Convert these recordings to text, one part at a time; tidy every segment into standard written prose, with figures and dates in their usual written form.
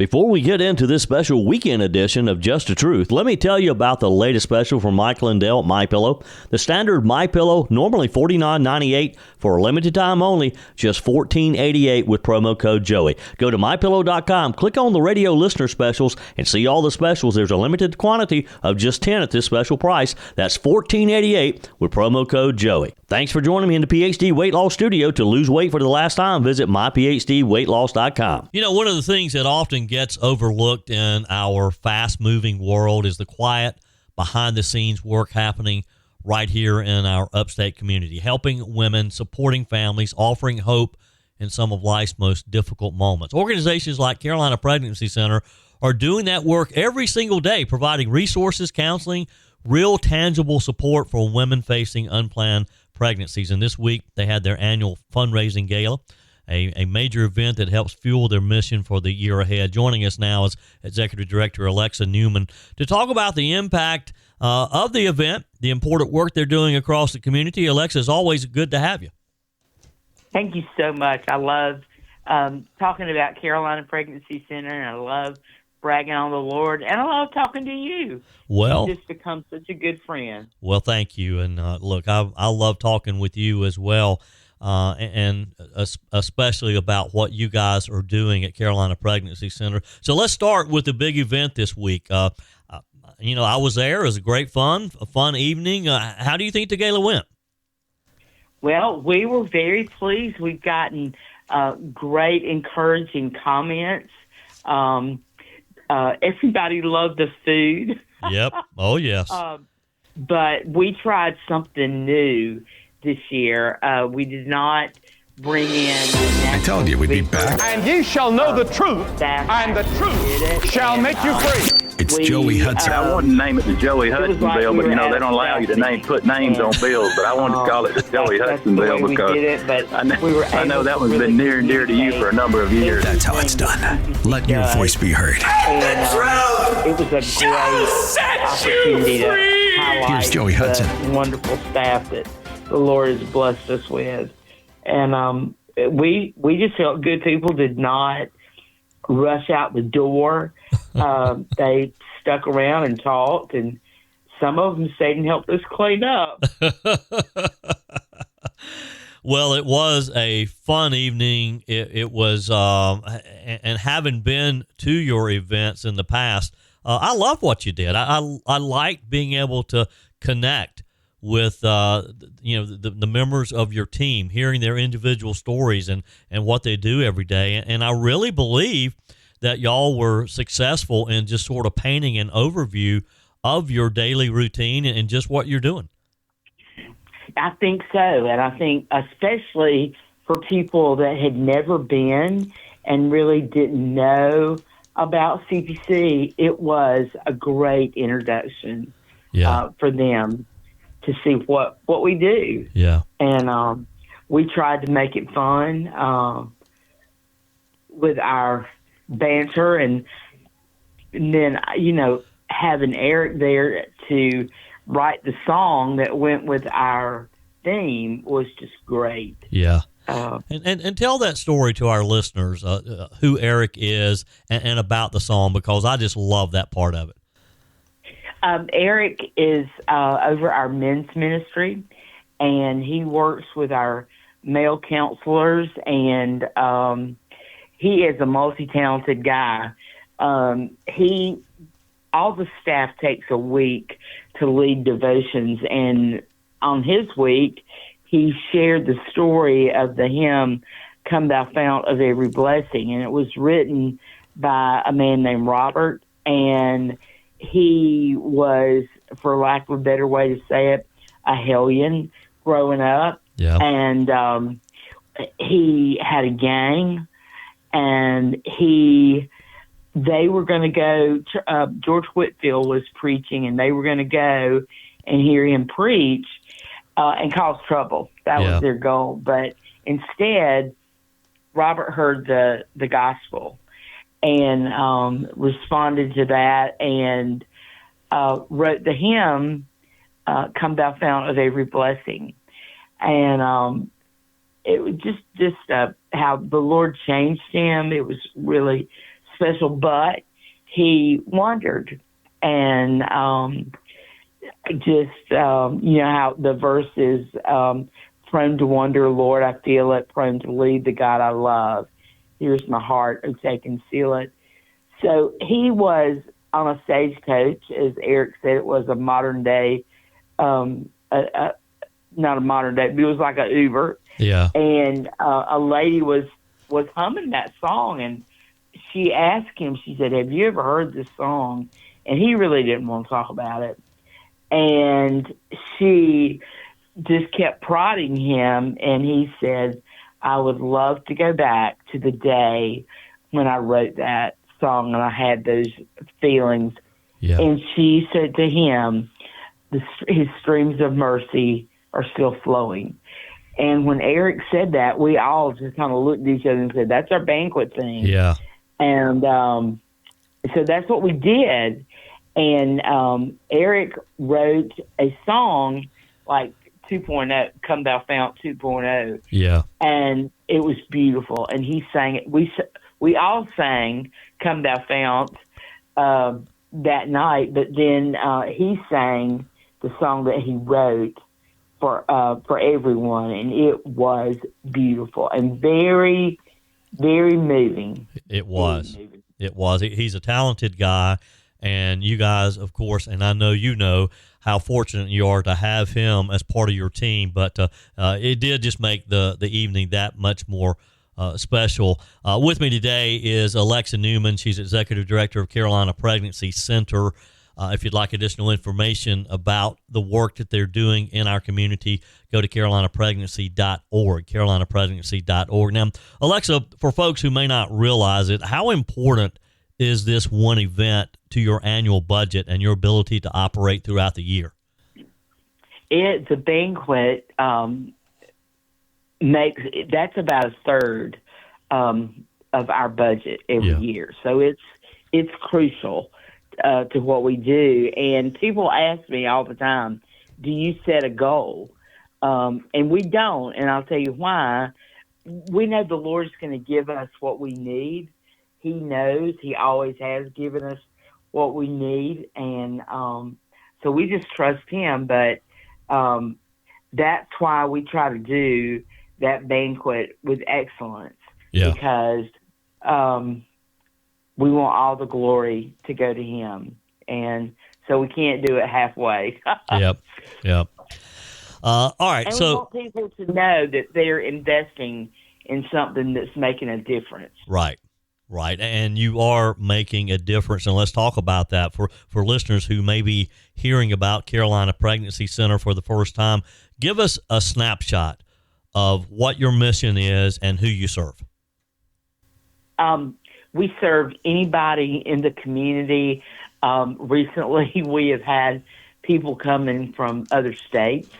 Before we get into this special weekend edition of Just the Truth, let me tell you about the latest special from Michael and Dale at MyPillow. The standard MyPillow, normally $49.98, for a limited time only, just $14.88 with promo code Joey. Go to MyPillow.com, click on the radio listener specials, and see all the specials. There's a limited quantity of just 10 at this special price. That's $14.88 with promo code Joey. Thanks for joining me in the PhD Weight Loss Studio. To lose weight for the last time, visit myphdweightloss.com. You know, one of the things that often gets overlooked in our fast-moving world is the quiet, behind-the-scenes work happening right here in our upstate community, helping women, supporting families, offering hope in some of life's most difficult moments. Organizations like Carolina Pregnancy Center are doing that work every single day, providing resources, counseling, real tangible support for women facing unplanned pregnancies. And this week, they had their annual fundraising gala, a major event that helps fuel their mission for the year ahead. Joining us now is Executive Director Alexia Newman to talk about the impact of the event, the important work they're doing across the community. Alexia, it's always good to have you. Thank you so much. I love talking about Carolina Pregnancy Center, and I love bragging on the Lord, and I love talking to you. Well, You've just become such a good friend. Well, thank you. And look, I love talking with you as well. And especially about what you guys are doing at Carolina Pregnancy Center. So let's start with the big event this week. You know, I was there. It was a fun evening. How do you think the gala went? Well, we were very pleased. We've gotten great, encouraging comments. Everybody loved the food. Yep. Oh, yes. But we tried something new this year. We did not bring in... I told you we'd be back. And ye shall know the truth, and the truth shall make you free. It's Joey Hudson. I wanted to name it the Joey Hudson like bill, we but were they at don't allow you to put names on bills. But I wanted to call it the Joey Hudson that's the bill way because we did it, but I know that one's been near and dear to you for a number of years. That's how it's done. Let your voice be heard. And, it was a great opportunity to highlight Here's Joey Hudson. the wonderful staff that the Lord has blessed us with. And we just felt good. People did not rush out the door. They stuck around and talked, and some of them stayed and helped us clean up. Well, it was a fun evening. It was, and having been to your events in the past, I love what you did. I liked being able to connect with the members of your team, hearing their individual stories and what they do every day. And I really believe that y'all were successful in just sort of painting an overview of your daily routine and just what you're doing. I think so. And I think especially for people that had never been and really didn't know about CPC, it was a great introduction for them to see what we do. Yeah. And we tried to make it fun with our banter, and then, having Eric there to write the song that went with our theme was just great. Yeah. And tell that story to our listeners, who Eric is and about the song, because I just love that part of it. Eric is over our men's ministry, and he works with our male counselors, and he is a multi-talented guy. All the staff takes a week to lead devotions, and on his week, he shared the story of the hymn, Come Thou Fount of Every Blessing, and it was written by a man named Robert, and he was, for lack of a better way to say it, a hellion growing up. Yeah. And he had a gang, and they were going to go, George Whitefield was preaching, and they were going to go and hear him preach and cause trouble. That was their goal. But instead, Robert heard the gospel and responded to that and wrote the hymn, Come Thou Fount of Every Blessing. And it was just how the Lord changed him. It was really special, but he wondered. And you know how the verse is, prone to wonder, Lord, I feel it, prone to leave the God I love. Here's my heart, oh, take and seal it. So he was on a stagecoach, as Eric said. It was a modern day, not a modern day, but it was like an Uber. Yeah. And a lady was humming that song, and she asked him, she said, have you ever heard this song? And he really didn't want to talk about it. And she just kept prodding him, and he said, I would love to go back to the day when I wrote that song and I had those feelings. Yeah. And she said to him, his streams of mercy are still flowing. And when Eric said that, we all just kind of looked at each other and said, that's our banquet thing. Yeah. And so that's what we did. And Eric wrote a song like 2.0, Come Thou Fount 2.0. Yeah. And it was beautiful. And he sang it. We all sang Come Thou Fount that night, but then he sang the song that he wrote for everyone, and it was beautiful and very, very moving. It was. It was. He's a talented guy, and you guys, of course, and I know you know how fortunate you are to have him as part of your team, but it did just make the evening that much more special. With me today is Alexia Newman. She's Executive Director of Carolina Pregnancy Center. If you'd like additional information about the work that they're doing in our community, go to carolinapregnancy.org, carolinapregnancy.org. Now, Alexia, for folks who may not realize it, how important is this one event to your annual budget and your ability to operate throughout the year? The banquet that's about a third of our budget every year. So it's crucial to what we do. And people ask me all the time, do you set a goal? And we don't. And I'll tell you why. We know the Lord's going to give us what we need. He knows. He always has given us what we need. And so we just trust him. But that's why we try to do that banquet with excellence. Yeah. Because we want all the glory to go to him. And so we can't do it halfway. Yep. All right. And so we want people to know that they're investing in something that's making a difference. Right. And you are making a difference. And let's talk about that for listeners who may be hearing about Carolina Pregnancy Center for the first time. Give us a snapshot of what your mission is and who you serve. We serve anybody in the community. Recently, we have had people coming from other states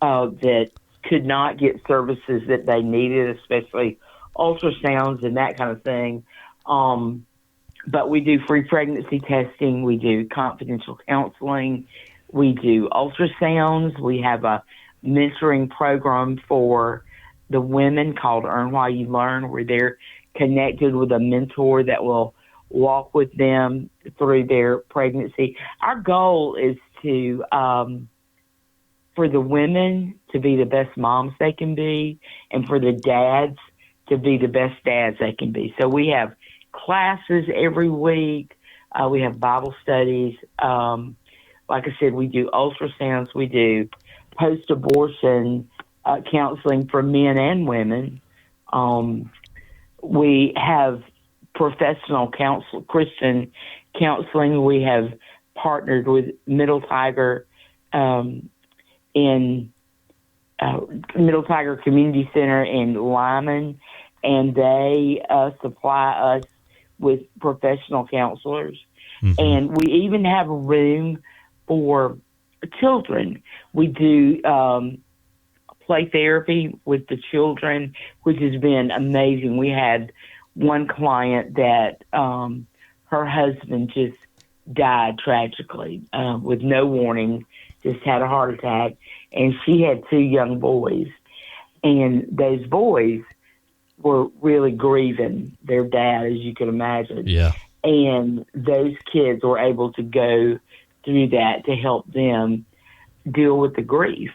that could not get services that they needed, especially ultrasounds and that kind of thing. But we do free pregnancy testing. We do confidential counseling. We do ultrasounds. We have a mentoring program for the women called Earn While You Learn, where they're connected with a mentor that will walk with them through their pregnancy. Our goal is to, for the women to be the best moms they can be, and for the dads to be the best dads they can be. So we have classes every week. We have Bible studies. Like I said, we do ultrasounds. We do post-abortion counseling for men and women. We have professional Christian counseling. We have partnered with Middle Tiger in Middle Tiger Community Center in Lyman, and they supply us with professional counselors. Mm-hmm. And we even have a room for children. We do play therapy with the children, which has been amazing. We had one client that her husband just died tragically with no warning, just had a heart attack, and she had two young boys. And those boys were really grieving their dad, as you can imagine. Yeah. And those kids were able to go through that to help them deal with the grief.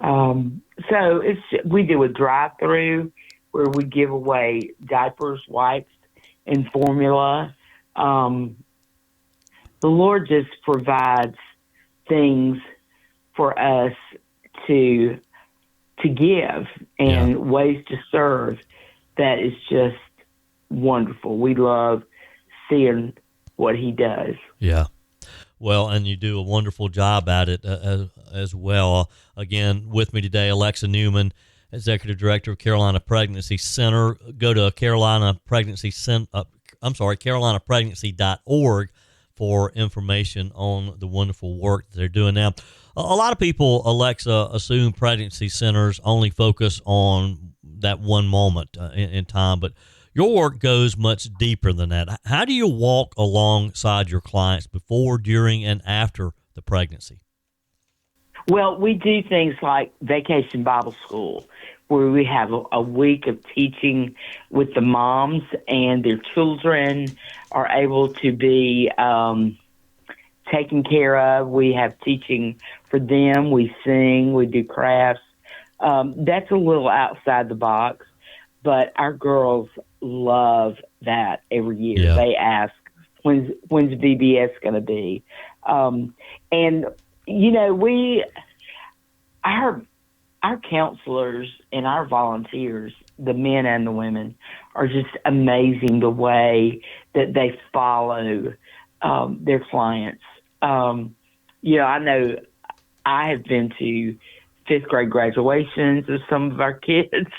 So we do a drive-through where we give away diapers, wipes, and formula. The Lord just provides things for us to give and ways to serve that is just wonderful. We love seeing what he does. Yeah. Well, and you do a wonderful job at it as well. Again, with me today, Alexia Newman, Executive Director of Carolina Pregnancy Center. Go to carolinapregnancy.org for information on the wonderful work that they're doing now. A lot of people, Alexa, assume pregnancy centers only focus on that one moment in time, but your work goes much deeper than that. How do you walk alongside your clients before, during, and after the pregnancy? Well, we do things like Vacation Bible School, where we have a week of teaching with the moms, and their children are able to be taken care of. We have teaching for them. We sing. We do crafts. That's a little outside the box, but our girls love that every year. Yeah. They ask, when's VBS going to be? And, you know, our counselors and our volunteers, the men and the women, are just amazing the way that they follow their clients. You know, I know I have been to 5th grade graduations of some of our kids.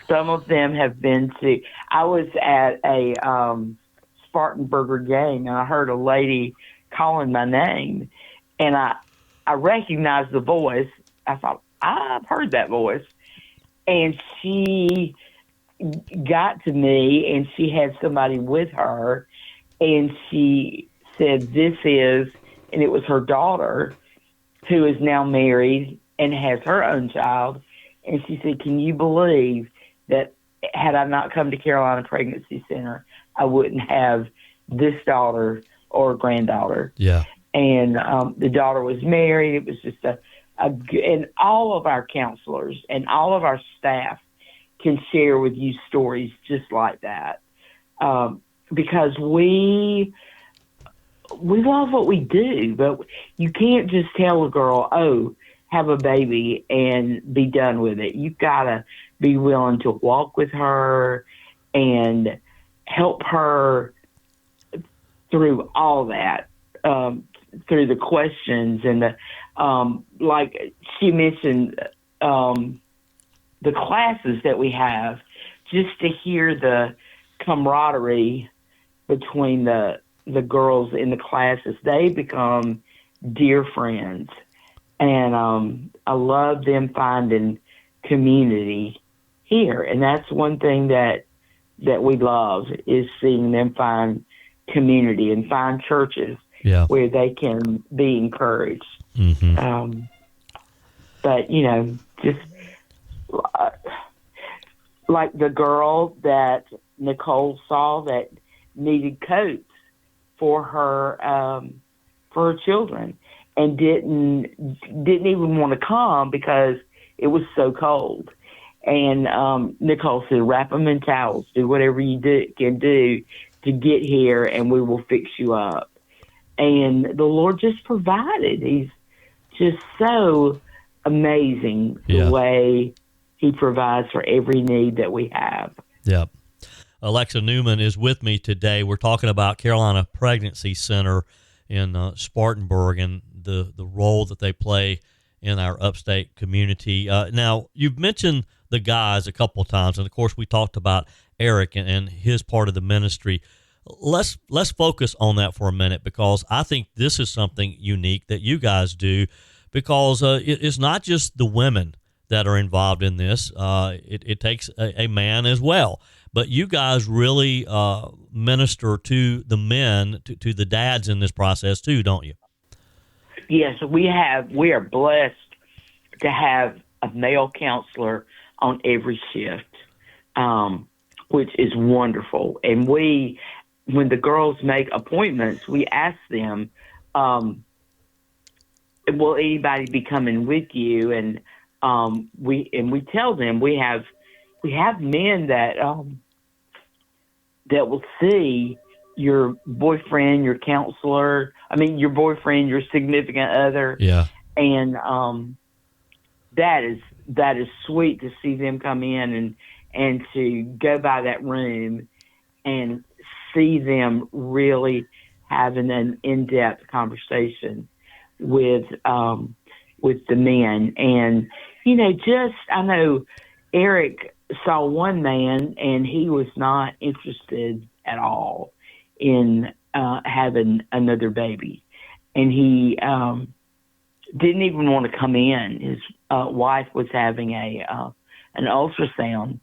Some of them have been to, I was at a Spartanburger game, and I heard a lady calling my name, and I recognized the voice. I thought, I've heard that voice. And she got to me, and she had somebody with her, and she said, this is, and it was her daughter, who is now married and has her own child. And she said, can you believe that had I not come to Carolina Pregnancy Center, I wouldn't have this daughter or granddaughter. Yeah. And the daughter was married. It was just and all of our counselors and all of our staff can share with you stories just like that, because we love what we do, but you can't just tell a girl, oh, have a baby and be done with it. You've got to be willing to walk with her and help her through all that, through the questions and the, like she mentioned, the classes that we have, just to hear the camaraderie between the girls in the classes. They become dear friends. And I love them finding community here. And that's one thing that we love, is seeing them find community and find churches where they can be encouraged. Mm-hmm. But, you know, just like the girl that Nicole saw that needed coats for her children, and didn't even want to come because it was so cold. And Nicole said, wrap them in towels, do whatever you can do to get here, and we will fix you up. And the Lord just provided. He's just so amazing the way he provides for every need that we have. Yep. Alexia Newman is with me today. We're talking about Carolina Pregnancy Center in Spartanburg and the role that they play in our upstate community. Now, you've mentioned the guys a couple of times, and of course we talked about Eric and his part of the ministry. Let's focus on that for a minute, because I think this is something unique that you guys do, because it's not just the women that are involved in this. It takes a man as well. But you guys really minister to the men, to the dads in this process too, don't you? Yes, we are blessed to have a male counselor on every shift. which is wonderful. And when the girls make appointments, we ask them, will anybody be coming with you? And we tell them we have men that will see your boyfriend, your counselor. I mean, your boyfriend, your significant other. Yeah. And that is sweet to see them come in and to go by that room and see them really having an in-depth conversation with the men. And I know Eric saw one man and he was not interested at all in having another baby, and he didn't even want to come in. His wife was having an ultrasound,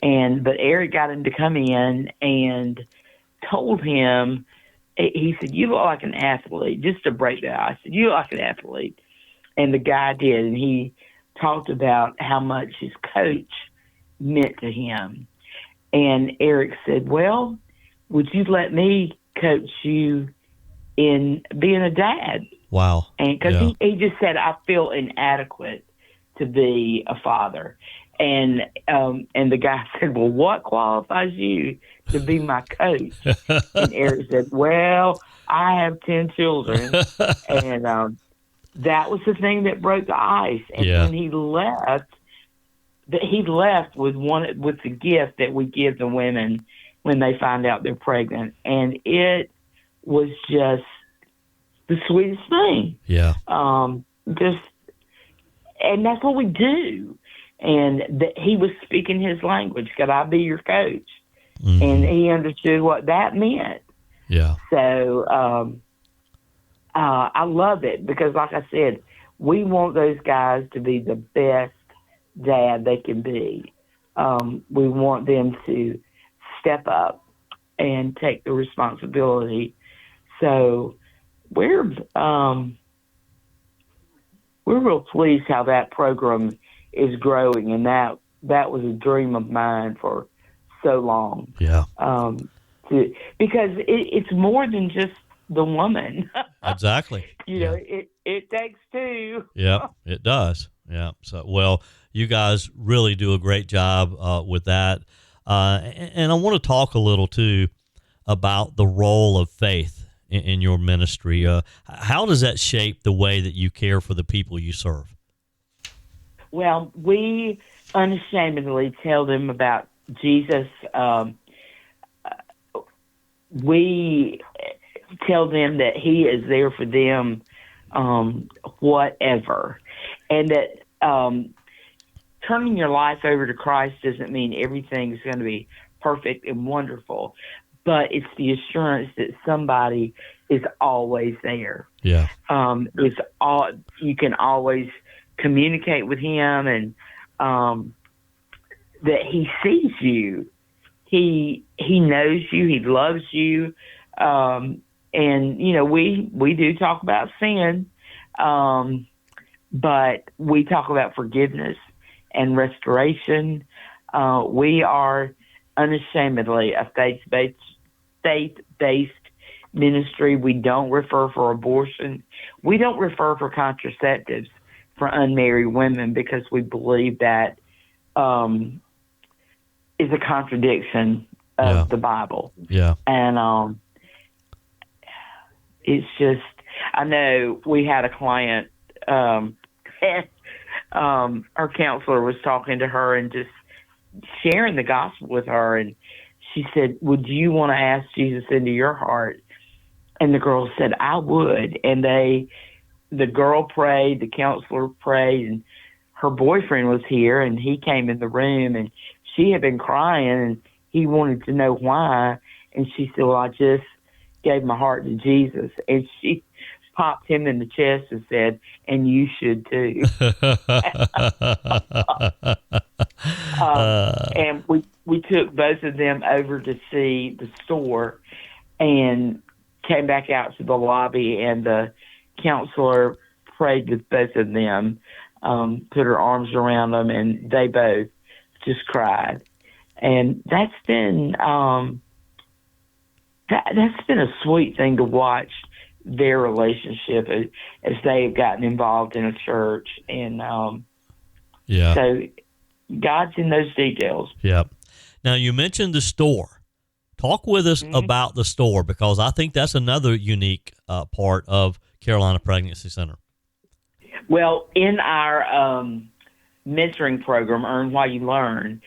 but Eric got him to come in and told him, he said, "You look like an athlete." Just to break that, I said, "You look like an athlete," and the guy did, and he talked about how much his coach meant to him. And Eric said, "Well, would you let me coach you in being a dad?" Wow. And because he just said, "I feel inadequate to be a father." And the guy said, "Well, what qualifies you to be my coach?" And Eric said, "Well, I have 10 children." And that was the thing that broke the ice. And when he left, with the gift that we give the women when they find out they're pregnant. And it was just the sweetest thing. Yeah. And that's what we do. And he was speaking his language. Could I be your coach? Mm-hmm. And he understood what that meant. Yeah. So I love it because, like I said, we want those guys to be the best dad they can be. We want them to step up and take the responsibility. So we're real pleased how that program is growing, and that was a dream of mine for so long. Yeah. Because it's more than just the woman. Exactly. It takes two. Yeah, it does. Yeah. So, well, you guys really do a great job with that. And I want to talk a little, too, about the role of faith in your ministry. How does that shape the way that you care for the people you serve? Well, we unashamedly tell them about Jesus. We tell them that he is there for them, whatever. And that turning your life over to Christ doesn't mean everything's going to be perfect and wonderful, but it's the assurance that somebody is always there. Yeah. You can always communicate with him, and that he sees you. He knows you. He loves you. And we do talk about sin, but we talk about forgiveness and restoration. We are unashamedly a faith-based ministry. We don't refer for abortion. We don't refer for contraceptives for unmarried women because we believe that is a contradiction of the Bible. Yeah. And it's just, I know we had a client, her counselor was talking to her and just sharing the gospel with her, and she said, "Would you want to ask Jesus into your heart?" And the girl said, "I would." And the girl prayed, the counselor prayed, and her boyfriend was here, and he came in the room, and she had been crying, and he wanted to know why. And she said, "Well, I just gave my heart to Jesus." And she popped him in the chest and said, "And you should too." And we took both of them over to see the store and came back out to the lobby, and the counselor prayed with both of them, put her arms around them, and they both just cried. And that's been that's been a sweet thing to watch their relationship as they've gotten involved in a church. And so God's in those details. Yeah. Now, you mentioned the store. Talk with us about the store, because I think that's another unique part of Carolina Pregnancy Center. Well, in our mentoring program, Earn While You Learn,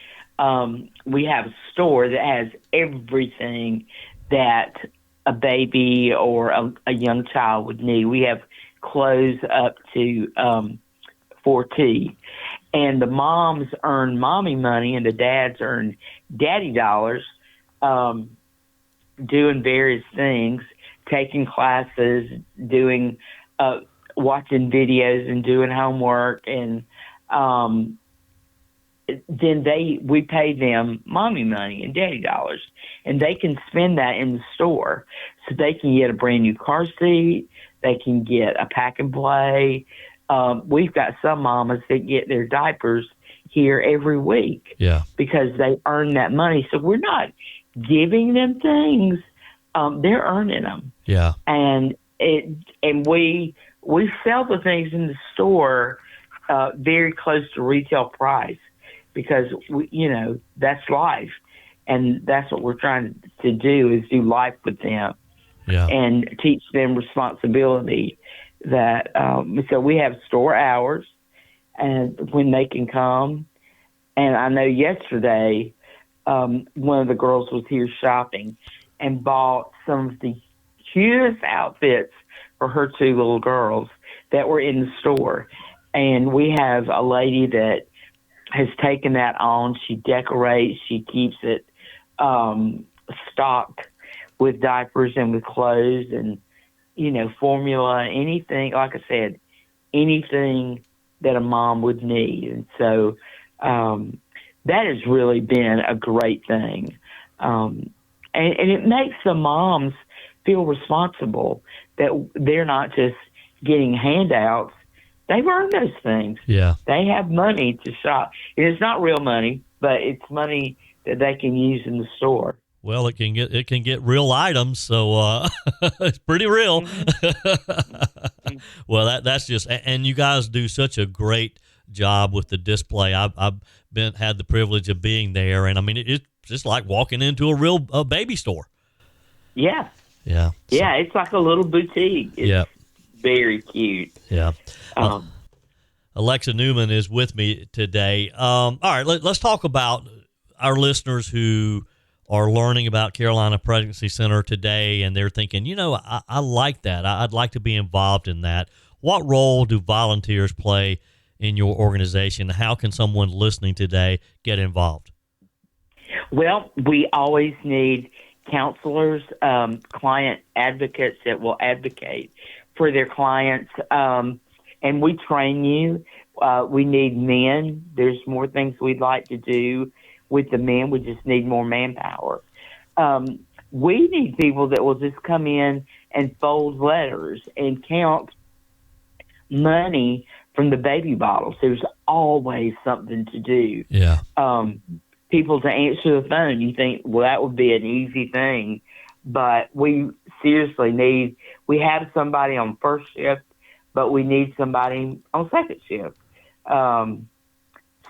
we have a store that has everything that a baby or a young child would need. We have clothes up to 4T. And the moms earn mommy money and the dads earn daddy dollars, doing various things, taking classes, doing watching videos and doing homework. And then we pay them mommy money and daddy dollars, and they can spend that in the store. So they can get a brand new car seat, they can get a pack and play. We've got some mamas that get their diapers here every week, because they earn that money. So we're not giving them things; they're earning them. Yeah, and we sell the things in the store very close to retail price, because that's life, and that's what we're trying to do, is do life with them, and teach them responsibility. That so we have store hours, and when they can come. And I know yesterday one of the girls was here shopping and bought some of the cutest outfits for her two little girls that were in the store. And we have a lady that has taken that on. She decorates, she keeps it stocked with diapers and with clothes and formula, anything, like I said, anything that a mom would need. And so that has really been a great thing. And it makes the moms feel responsible, that they're not just getting handouts. They've earned those things. Yeah. They have money to shop. And it's not real money, but it's money that they can use in the store. Well, it can get real items, so it's pretty real. Well, that's just, and you guys do such a great job with the display. I've had the privilege of being there, and I mean it's just like walking into a real baby store. Yeah. Yeah. Yeah, it's like a little boutique. It's very cute. Yeah. Alexia Newman is with me today. All right, let's talk about our listeners who are learning about Carolina Pregnancy Center today, and they're thinking, I like that. I'd like to be involved in that. What role do volunteers play in your organization? How can someone listening today get involved? Well, we always need counselors, client advocates that will advocate for their clients, and we train you. We need men. There's more things we'd like to do with the men. We just need more manpower. We need people that will just come in and fold letters and count money from the baby bottles. There's always something to do. Yeah. People to answer the phone. You think, well, that would be an easy thing, but we seriously we have somebody on first shift, but we need somebody on second shift.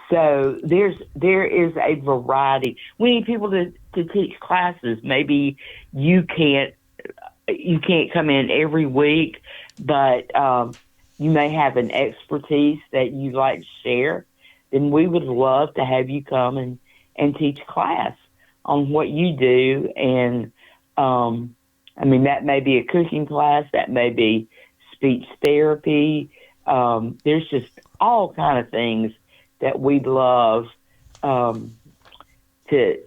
So there is a variety. We need people to teach classes. Maybe you can't come in every week, but you may have an expertise that you'd like to share. Then we would love to have you come and teach class on what you do. And that may be a cooking class, that may be speech therapy. There's just all kind of things that we'd love to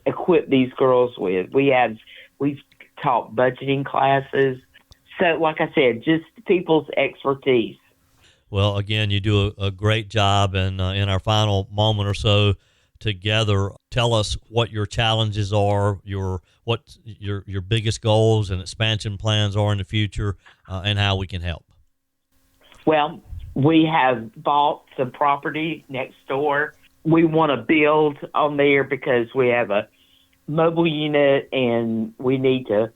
equip these girls with. We've taught budgeting classes. So, like I said, just people's expertise. Well, again, you do a great job, and in our final moment or so together, tell us what your challenges are, what your biggest goals and expansion plans are in the future, and how we can help. Well, we have bought some property next door we want to build on there because we have a mobile unit and we need to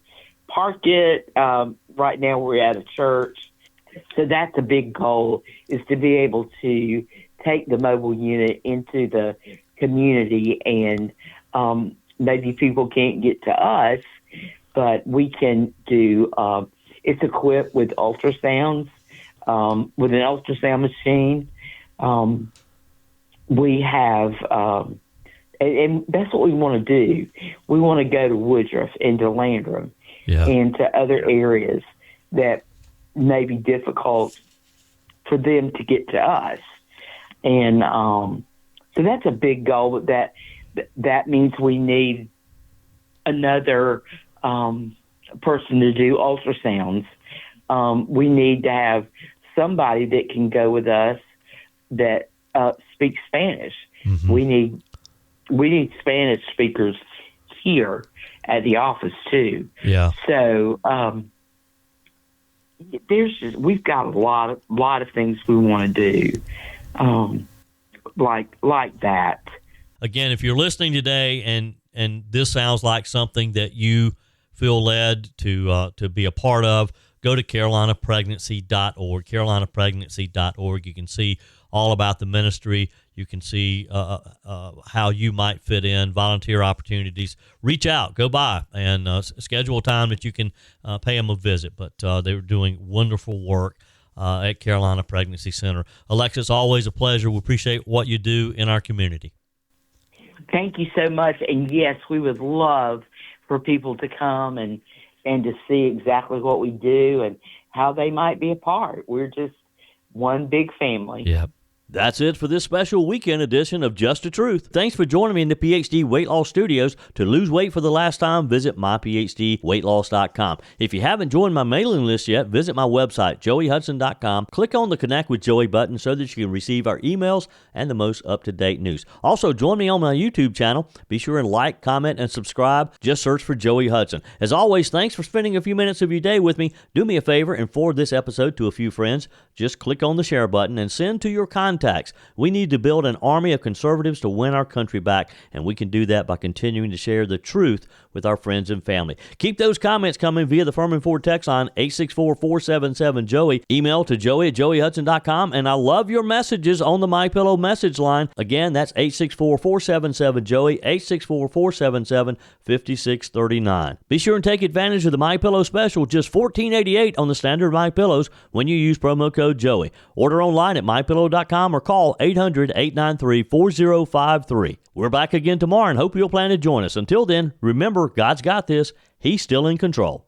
park it. Right now we're at a church. So that's a big goal, is to be able to take the mobile unit into the community, and maybe people can't get to us, but we can do, it's equipped with ultrasounds, with an ultrasound machine. We have, and that's what we want to do. We want to go to Woodruff and to Landrum and to other areas that may be difficult for them to get to us. And so that's a big goal, but that means we need another person to do ultrasounds. We need to have somebody that can go with us that speaks Spanish. Mm-hmm. We need Spanish speakers here at the office too. Yeah. So we've got a lot of things we want to do, like that. Again, if you're listening today and this sounds like something that you feel led to be a part of, go to carolinapregnancy.org, carolinapregnancy.org. You can see all about the ministry. You can see how you might fit in, volunteer opportunities. Reach out, go by, and schedule a time that you can pay them a visit. But they were doing wonderful work at Carolina Pregnancy Center. Alexis, always a pleasure. We appreciate what you do in our community. Thank you so much. And yes, we would love for people to come and to see exactly what we do and how they might be a part. We're just one big family. Yeah. That's it for this special weekend edition of Just the Truth. Thanks for joining me in the PhD Weight Loss Studios. To lose weight for the last time, visit myphdweightloss.com. If you haven't joined my mailing list yet, visit my website, joeyhudson.com. Click on the Connect with Joey button so that you can receive our emails and the most up-to-date news. Also, join me on my YouTube channel. Be sure and like, comment, and subscribe. Just search for Joey Hudson. As always, thanks for spending a few minutes of your day with me. Do me a favor and forward this episode to a few friends. Just click on the share button and send to your contacts. We need to build an army of conservatives to win our country back, and we can do that by continuing to share the truth with our friends and family. Keep those comments coming via the Furman Ford text line, 864-477-JOEY. Email to joey@joeyhudson.com, and I love your messages on the MyPillow message line. Again, that's 864-477-JOEY, 864-477-5639. Be sure and take advantage of the MyPillow special, just $14.88 on the standard MyPillows when you use promo code Joey. Order online at mypillow.com or call 800-893-4053. We're back again tomorrow and hope you'll plan to join us. Until then, remember, God's got this. He's still in control.